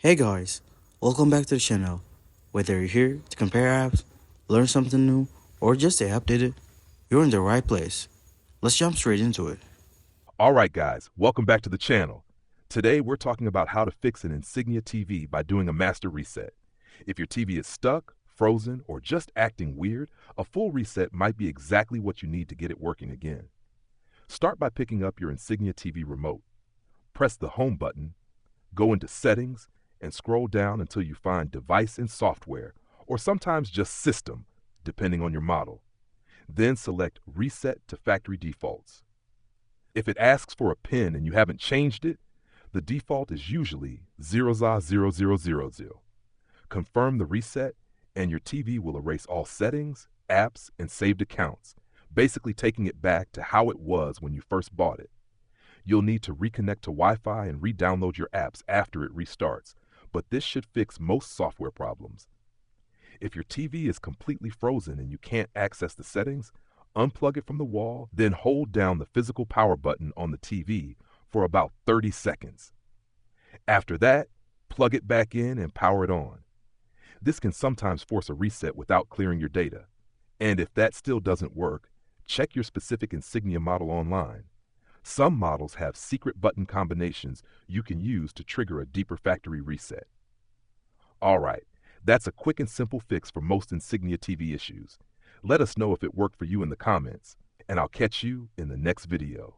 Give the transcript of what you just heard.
Hey guys, welcome back to the channel. Whether you're here to compare apps, learn something new, or just stay updated, you're in the right place. Let's jump straight into it. All right, guys, welcome back to the channel. Today, we're talking about how to fix an Insignia TV by doing a master reset. If your TV is stuck, frozen, or just acting weird, a full reset might be exactly what you need to get it working again. Start by picking up your Insignia TV remote. Press the Home button, go into Settings, and scroll down until you find Device and Software, or sometimes just System, depending on your model. Then select Reset to Factory Defaults. If it asks for a PIN and you haven't changed it, the default is usually 00000. Confirm the reset, and your TV will erase all settings, apps, and saved accounts, basically taking it back to how it was when you first bought it. You'll need to reconnect to Wi-Fi and re-download your apps after it restarts, but this should fix most software problems. If your TV is completely frozen and you can't access the settings, unplug it from the wall, then hold down the physical power button on the TV for about 30 seconds. After that, plug it back in and power it on. This can sometimes force a reset without clearing your data. And if that still doesn't work, check your specific Insignia model online. Some models have secret button combinations you can use to trigger a deeper factory reset. All right, that's a quick and simple fix for most Insignia TV issues. Let us know if it worked for you in the comments, and I'll catch you in the next video.